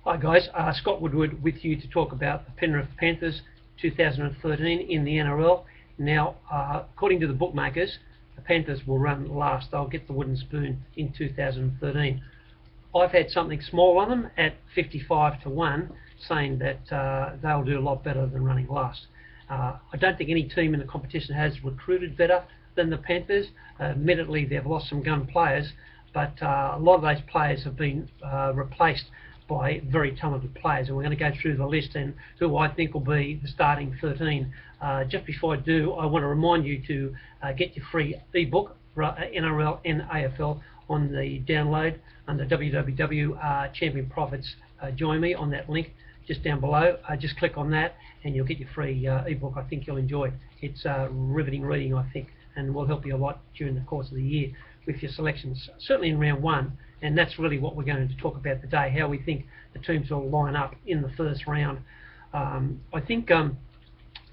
Hi guys, Scott Woodward with you to talk about the Penrith Panthers 2013 in the NRL. Now, according to the bookmakers, the Panthers will run last. They'll get the wooden spoon in 2013. I've had something small on them at 55 to 1, saying that they'll do a lot better than running last. I don't think any team in the competition has recruited better than the Panthers. Admittedly, they've lost some gun players, but a lot of those players have been replaced by very talented players, and we're going to go through the list and who I think will be the starting 13. Just before I do, I want to remind you to get your free ebook for NRL and AFL on the download under www Champion Profits. Join me on that link just down below. Just click on that and you'll get your free ebook. I think you'll enjoy it. It's riveting reading, I think, and will help you a lot during the course of the year with your selections, certainly in round one. And that's really what we're going to talk about today, how we think the teams will line up in the first round. I think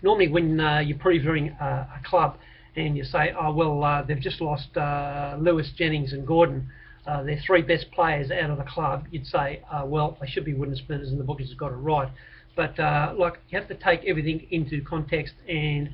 normally when you're previewing a club and you say, oh well, they've just lost Lewis, Jennings and Gordon, their three best players out of the club, you'd say, well, they should be wooden spooners and the bookies have got it right. But like, you have to take everything into context and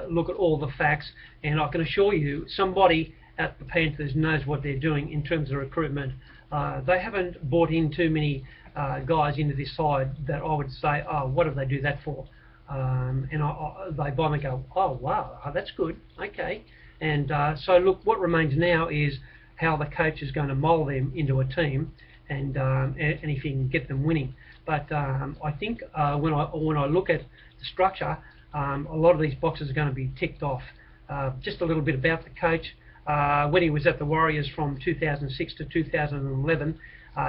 look at all the facts, and I can assure you somebody at the Panthers knows what they're doing in terms of recruitment. They haven't brought in too many guys into this side that I would say, oh, what do they do that for? And they buy them and go, oh wow, that's good, okay. And so look, what remains now is how the coach is going to mould them into a team, and if he can get them winning. But I think when I look at the structure, a lot of these boxes are going to be ticked off. Just a little bit about the coach. When he was at the Warriors from 2006 to 2011,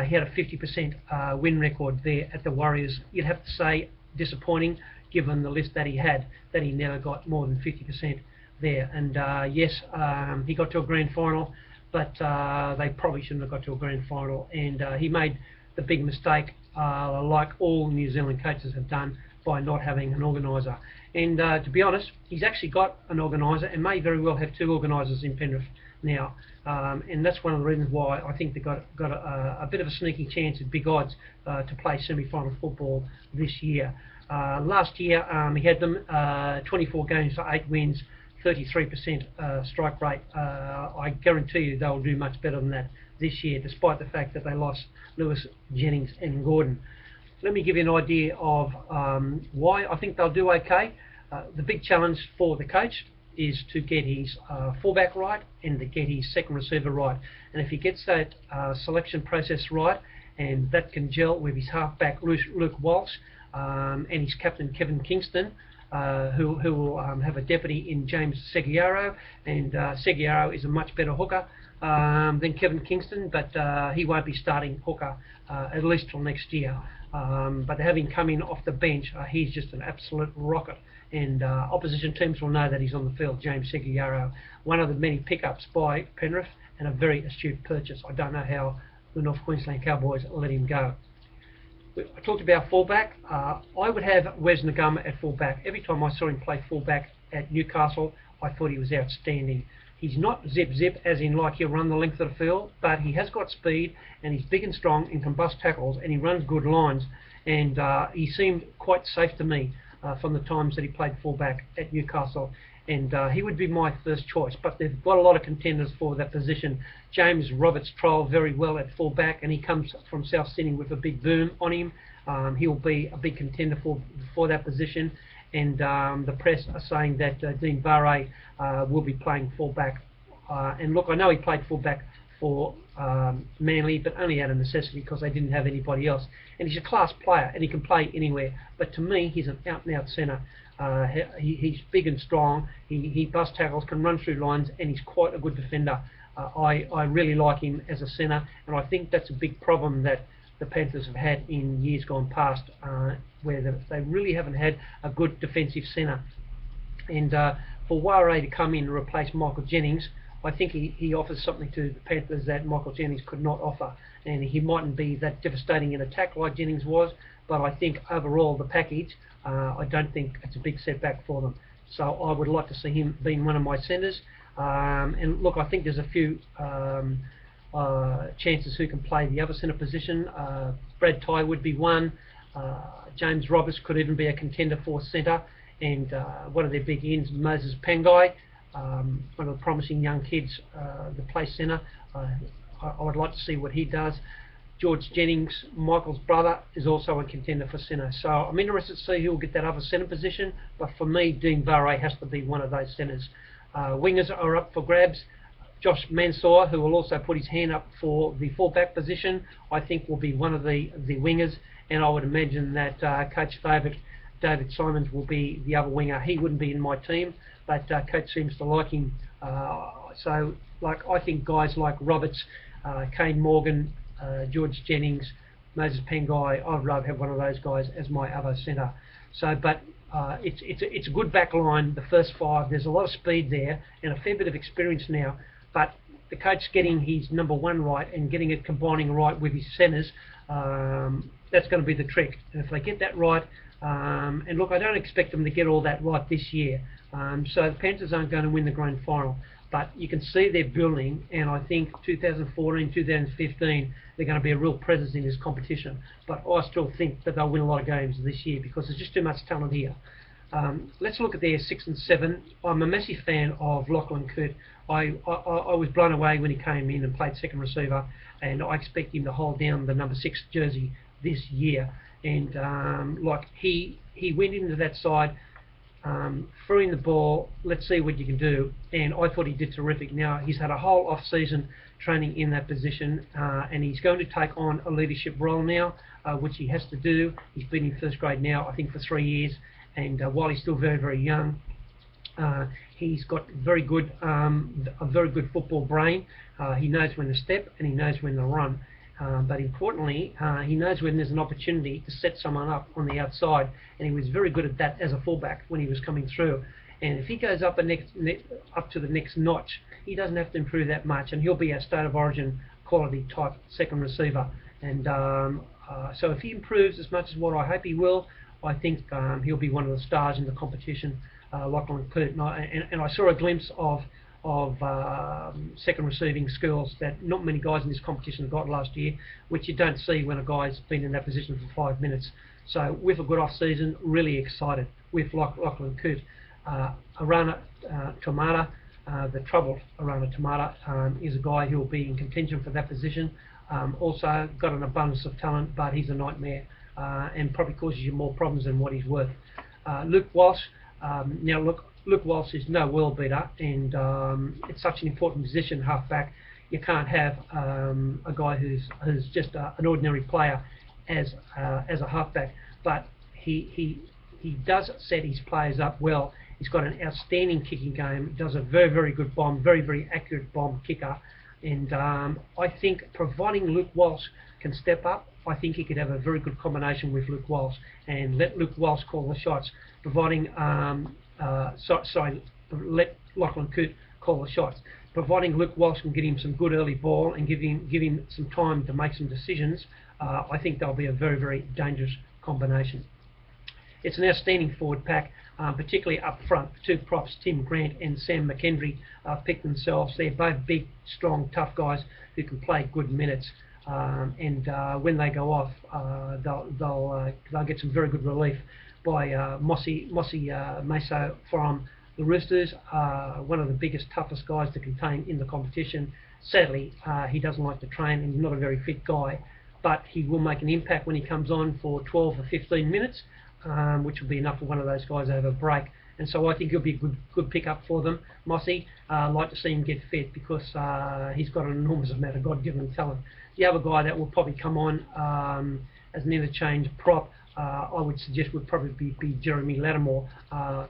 he had a 50% win record there at the Warriors. You'd have to say disappointing, given the list that he had, that he never got more than 50% there. And yes, he got to a grand final, but they probably shouldn't have got to a grand final. And he made the big mistake, like all New Zealand coaches have done, by not having an organiser. And to be honest, he's actually got an organiser and may very well have two organisers in Penrith now. And that's one of the reasons why I think they've got a bit of a sneaky chance at big odds to play semi-final football this year. Last year he had them 24 games for 8 wins, 33% strike rate. I guarantee you they'll do much better than that this year, despite the fact that they lost Lewis, Jennings and Gordon. Let me give you an idea of why I think they'll do okay. The big challenge for the coach is to get his fullback right and to get his second receiver right. And if he gets that selection process right, and that can gel with his halfback Luke Walsh and his captain Kevin Kingston, who will have a deputy in James Seguiaro, and Seguiaro is a much better hooker than Kevin Kingston, but he won't be starting hooker at least till next year. But having come in off the bench, he's just an absolute rocket, and opposition teams will know that he's on the field. James Seguiaro, one of the many pickups by Penrith, and a very astute purchase. I don't know how the North Queensland Cowboys let him go. I talked about fullback. I would have Wes Nagama at fullback. Every time I saw him play fullback at Newcastle, I thought he was outstanding. He's not zip as in like he'll run the length of the field, but he has got speed and he's big and strong and can bust tackles and he runs good lines, and he seemed quite safe to me from the times that he played fullback at Newcastle, and he would be my first choice. But they've got a lot of contenders for that position. James Roberts-Troll very well at fullback, and he comes from South Sydney with a big boom on him. He'll be a big contender for that position. And the press are saying that Dean Barre will be playing fullback. And look, I know he played fullback for Manly, but only out of necessity because they didn't have anybody else. And he's a class player, and he can play anywhere. But to me, he's an out-and-out centre. He's big and strong. He busts tackles, can run through lines, and he's quite a good defender. I really like him as a centre, and I think that's a big problem that the Panthers have had in years gone past, where they really haven't had a good defensive centre. And for Warre to come in and replace Michael Jennings, I think he offers something to the Panthers that Michael Jennings could not offer. And he mightn't be that devastating in attack like Jennings was, but I think overall the package, I don't think it's a big setback for them. So I would like to see him being one of my centres. And look, I think there's a few chances who can play the other centre position. Brad Tye would be one. James Roberts could even be a contender for centre, and one of their big ends, Moses Pangai, one of the promising young kids that play centre. I would like to see what he does. George Jennings, Michael's brother, is also a contender for centre. So I'm interested to see who will get that other centre position, but for me, Dean Varray has to be one of those centres. Wingers are up for grabs. Josh Mansour, who will also put his hand up for the fullback position, I think will be one of the wingers, and I would imagine that Coach David Simons will be the other winger. He wouldn't be in my team, but Coach seems to like him. So I think guys like Roberts, Kane Morgan, George Jennings, Moses Pangai, I'd rather have one of those guys as my other centre. So, but it's a good back line, the first five. There's a lot of speed there and a fair bit of experience now, but the coach getting his number one right and getting it combining right with his centres, that's going to be the trick. And if they get that right, and look, I don't expect them to get all that right this year, so the Panthers aren't going to win the grand final, but you can see they're building, and I think 2014, 2015, they're going to be a real presence in this competition. But I still think that they'll win a lot of games this year because there's just too much talent here. Let's look at their 6 and 7. I'm a massive fan of Lachlan Coote. I was blown away when he came in and played second receiver, and I expect him to hold down the number 6 jersey this year. And he went into that side, threw in the ball, let's see what you can do, and I thought he did terrific. Now he's had a whole off season training in that position, and he's going to take on a leadership role now, which he has to do. He's been in first grade now, I think, for 3 years, and while he's still very, very young, he's got a very good football brain. He knows when to step and he knows when to run. But importantly, he knows when there's an opportunity to set someone up on the outside, and he was very good at that as a fullback when he was coming through. And if he goes up to the next notch, he doesn't have to improve that much, and he'll be a state of origin quality type second receiver. And so if he improves as much as what I hope he will, I think he'll be one of the stars in the competition, Lachlan Coote. And I saw a glimpse of second receiving skills that not many guys in this competition got last year, which you don't see when a guy's been in that position for 5 minutes. So with a good off season, really excited with Lachlan Coote. Arana Tamata, the troubled Arana Tamata, is a guy who will be in contention for that position. Also got an abundance of talent, but he's a nightmare and probably causes you more problems than what he's worth. Luke Walsh, now look, Luke Walsh is no world beater, and it's such an important position, halfback. You can't have a guy who's just an ordinary player as a halfback, but he does set his players up well. He's got an outstanding kicking game, does a very, very good bomb, very, very accurate bomb kicker, and I think providing Luke Walsh can step up, I think he could have a very good combination with Luke Walsh and let Luke Walsh call the shots, providing let Lachlan Coote call the shots. Providing Luke Walsh can get him some good early ball and give him some time to make some decisions, I think they'll be a very, very dangerous combination. It's an outstanding forward pack, particularly up front. The two props, Tim Grant and Sam McKendry, picked themselves. They're both big, strong, tough guys who can play good minutes. And when they go off, they'll get some very good relief by Mossy Meso from the Roosters, one of the biggest, toughest guys to contain in the competition. Sadly, he doesn't like to train and he's not a very fit guy, but he will make an impact when he comes on for 12 or 15 minutes, which will be enough for one of those guys over a break. And so I think he'll be a good pickup for them. Mossy, I'd like to see him get fit because he's got an enormous amount of God-given talent. The other guy that will probably come on as an interchange prop, I would suggest would probably be Jeremy Lattimore,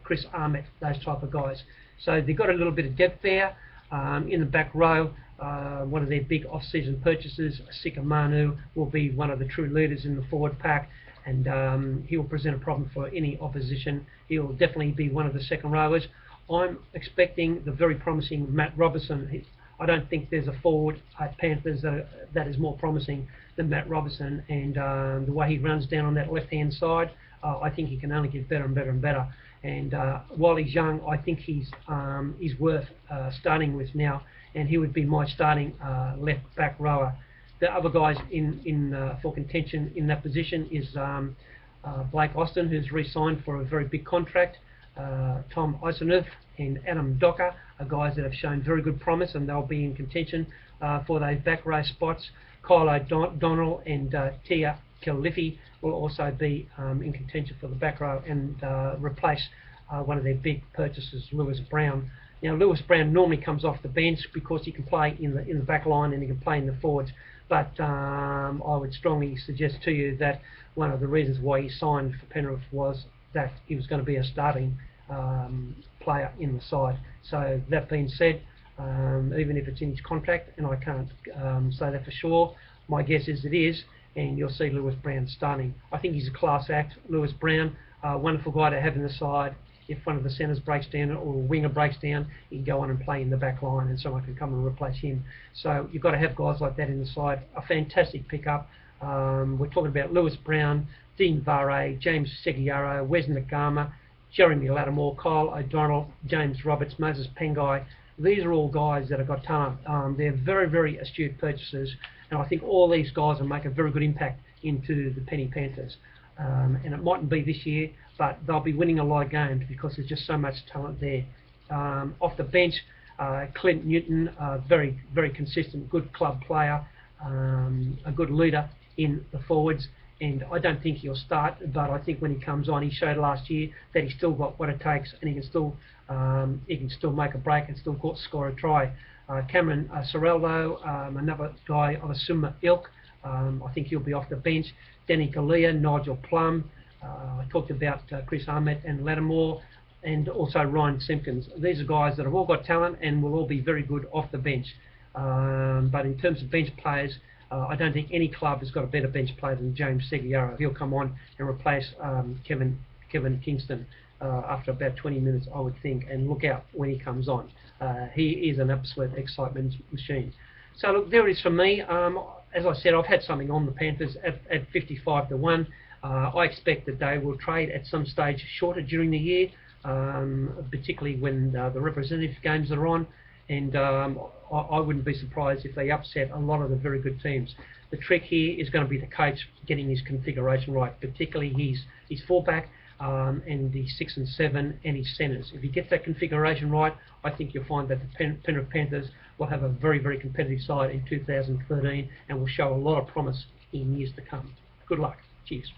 Chris Armett, those type of guys. So they've got a little bit of depth there. In the back row, one of their big off-season purchases, Sika Manu, will be one of the true leaders in the forward pack, and he will present a problem for any opposition. He'll definitely be one of the second rowers. I'm expecting the very promising Matt Robertson. I don't think there's a forward at Panthers that is more promising than Matt Robertson, and the way he runs down on that left-hand side, I think he can only get better and better and better. and while he's young, I think he's worth starting with now, and he would be my starting left back rower. The other guys for contention in that position is Blake Austin, who's re-signed for a very big contract. Tom Isenov and Adam Docker are guys that have shown very good promise, and they'll be in contention for those back row spots. Kyle O'Donnell and Tia Kilifi will also be in contention for the back row and replace one of their big purchases, Lewis Brown. Now, Lewis Brown normally comes off the bench because he can play in the back line and he can play in the forwards. But I would strongly suggest to you that one of the reasons why he signed for Penrith was that he was going to be a starting player in the side. So that being said, even if it's in his contract, and I can't say that for sure, my guess is it is, and you'll see Lewis Brown starting. I think he's a class act, Lewis Brown, wonderful guy to have in the side. If one of the centres breaks down or a winger breaks down, he can go on and play in the back line and someone can come and replace him. So you've got to have guys like that in the side. A fantastic pickup. We're talking about Lewis Brown, Dean Vare, James Seguiaro, Wes Ngama, Jeremy Lattimore, Kyle O'Donnell, James Roberts, Moses Pengai. These are all guys that have got talent. They're very, very astute purchases, and I think all these guys will make a very good impact into the Penny Panthers. And it mightn't be this year, but they'll be winning a lot of games because there's just so much talent there. Off the bench, Clint Newton, very, very consistent, good club player, a good leader in the forwards. And I don't think he'll start, but I think when he comes on, he showed last year that he's still got what it takes, and he can still make a break and still score a try. Cameron Sorrello, another guy of a similar ilk. I think he'll be off the bench. Danny Kalia, Nigel Plum. I talked about Chris Ahmed and Lattimore, and also Ryan Simpkins. These are guys that have all got talent and will all be very good off the bench. But in terms of bench players, I don't think any club has got a better bench player than James Seguiaro. He'll come on and replace Kevin Kingston after about 20 minutes, I would think, and look out when he comes on. He is an absolute excitement machine. So look, there it is for me. As I said, I've had something on the Panthers at 55-1. I expect that they will trade at some stage shorter during the year, particularly when the representative games are on. And I wouldn't be surprised if they upset a lot of the very good teams. The trick here is going to be the coach getting his configuration right, particularly his fullback and the 6 and 7 and his centres. If he gets that configuration right, I think you'll find that the Penrith Panthers will have a very, very competitive side in 2013 and will show a lot of promise in years to come. Good luck. Cheers.